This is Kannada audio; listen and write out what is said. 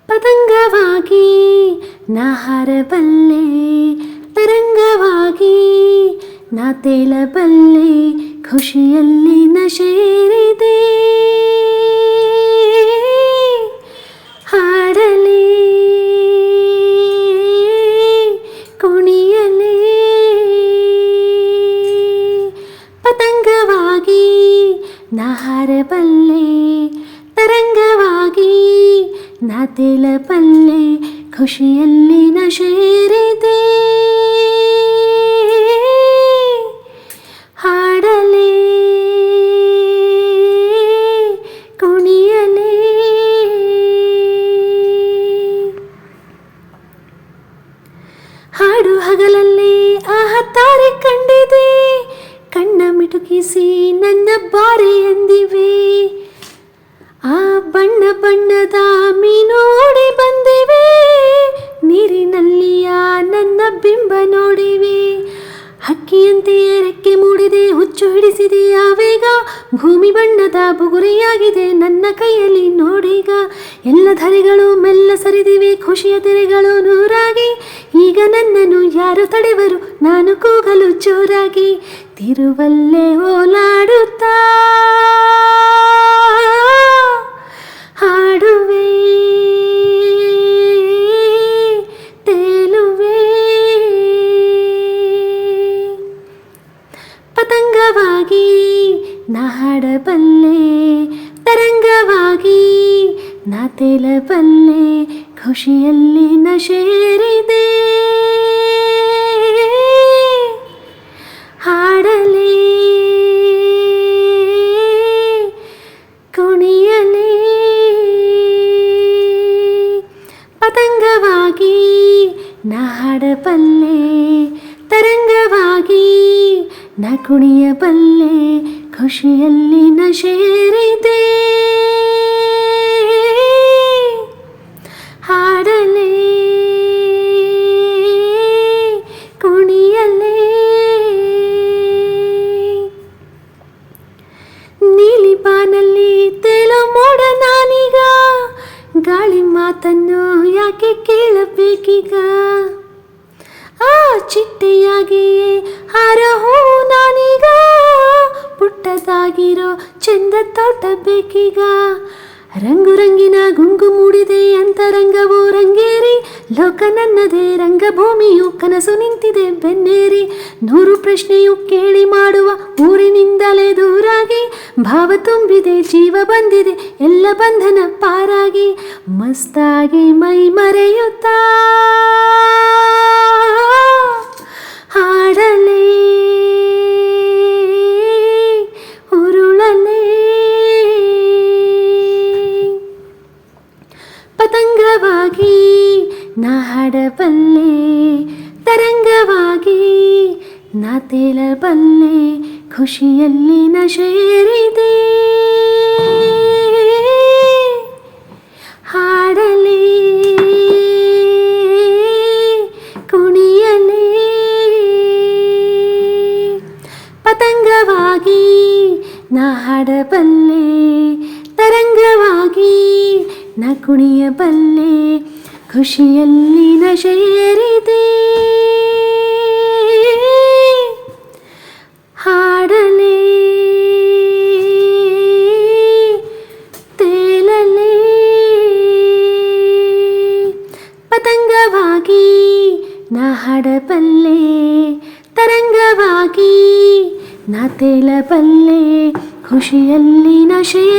ಪತಂಗವಾಗಿ ನಾ ಹಾರಬಲ್ಲೆ, ತರಂಗವಾಗಿ ನಾ ತೇಲಬಲ್ಲೆ, ಖುಷಿಯಲ್ಲಿ ನ ಸೇರಿದೆ. ಹಾಡಲೇ ಕುಣಿಯಲೇ ಪತಂಗವಾಗಿ ನಾ ಹಾರಬಲ್ಲೆ, ತರಂಗವಾಗಿ ನಾ ತೇಲಬಲ್ಲೆ, ಖುಷಿಯಲ್ಲಿ ನ ಸೇರಿದೆ. ಹಾಡಲೇ ಕುಣಿಯಲೇ. ಹಾಡು ಹಗಲಲ್ಲಿ ತಾರೆ ಕಂಡಿದೆ, ಕಣ್ಣ ಮಿಟುಕಿಸಿ ನನ್ನ ಬಾರೆ ಎಂದಿವೆ. ಆ ಬಣ್ಣ ಬಣ್ಣದ ಮೀನು ಓಡಿ ಬಂದಿವೆ, ನೀರಿನಲ್ಲಿಯ ನನ್ನ ಬಿಂಬ ನೋಡಿವೆ. ಹಕ್ಕಿಯಂತೆಯೇ ರೆಕ್ಕೆ ಮೂಡಿದೆ, ಹುಚ್ಚು ಹಿಡಿಸಿದೆ ಆವೇಗ, ಭೂಮಿ ಬಣ್ಣದ ಬುಗುರಿಯಾಗಿದೆ ನನ್ನ ಕೈಯಲ್ಲಿ ನೋಡೀಗ. ಎಲ್ಲ ಧರೆಗಳು ಮೆಲ್ಲ ಸರಿದಿವೆ, ಖುಷಿಯ ತೆರೆಗಳು ನೂರಾಗಿ. ಈಗ ನನ್ನನ್ನು ಯಾರು ತಡೆವರು, ನಾನು ಕೂಗಲು ಜೋರಾಗಿ. ತಿರುವಲ್ಲೇ ಓಲಾಡುತ್ತಾ ಹಾಡುವೆ, ತೇಲುವೆ. ಪತಂಗವಾಗಿ ನಾ ಹಾಡಬಲ್ಲೆ, ತರಂಗವಾಗಿ ನಾ ತೇಲಬಲ್ಲೆ, ಖುಷಿಯಲ್ಲಿ ನ ಸೇರಿದೆ. ಹಾಡಲೇ ಕುಣಿಯಲೇ. ಪತಂಗವಾಗಿ ನಾ ಹಾಡಬಲ್ಲೆ, ತರಂಗವಾಗಿ ನಾ ಕುಣಿಯಬಲ್ಲೆ, ಖುಷಿಯಲ್ಲಿ ನ ಸೇರಿದೆ. ಹಾಡಲೇ ಕುಣಿಯಲೇ. ನೀಲಿ ಬಾನಲ್ಲಿ ತೇಲೋ ಮೋಡ ನಾನೀಗ, ಗಾಳಿ ಮಾತನ್ನು ಯಾಕೆ ಕೇಳಬೇಕೀಗ. ಆ ಚಿಟ್ಟೆಯಾಗಿಯೇ ಹಾರಹೋ ನಾನೀಗ, ಪುಟ್ಟದಾಗಿರೋ ಚಂದ ತೋಟ ಬೇಕೀಗ. ರಂಗು ರಂಗಿನ ಗುಂಗು ಮೂಡಿದೆ ಅಂತರಂಗವು ರಂಗೇರಿ, ಲೋಕ ನನ್ನದೇ ರಂಗಭೂಮಿಯು ಕನಸು ನಿಂತಿದೆ ಬೆನ್ನೇರಿ. 100 ಪ್ರಶ್ನೆಯು ಕೇಳಿ ಮಾಡುವ ಊರಿನಿಂದಲೇ ದೂರಾಗಿ, ಭಾವ ತುಂಬಿದೆ ಜೀವ ಬಂದಿದೆ ಎಲ್ಲ ಬಂಧನ ಪಾರಾಗಿ. ಮಸ್ತಾಗಿ ಮೈ ಮರೆಯುತ್ತಾ ಹಾಡಲೇ ಉರುಳಲೇ. ಪತಂಗವಾಗಿ ನಾ ಹಾಡಬಲ್ಲೆ, ತರಂಗವಾಗಿ ನಾ ತೇಲಬಲ್ಲೆ, ಖುಷಿಯಲ್ಲಿ ನ ಸೇರಿದೆ. ಹಾಡಲೇ ಕುಣಿಯಲೇ. ಪತಂಗವಾಗಿ ನಾ ಹಾಡಬಲ್ಲೆ, ತರಂಗವಾಗಿ ನಾ ಕುಣಿಯಬಲ್ಲೆ, ಖುಷಿಯಲ್ಲಿ ನ ಸೇರಿದೆ. ಹಾಡಲೇ ತೇಲಲೇ. ಪತಂಗವಾಗಿ ನಾ ಹಾಡಬಲ್ಲೆ, ತರಂಗವಾಗಿ ನಾ ತೇಲಬಲ್ಲೆ, ಖುಷಿಯಲ್ಲಿ ನ ಸೇರಿದೆ.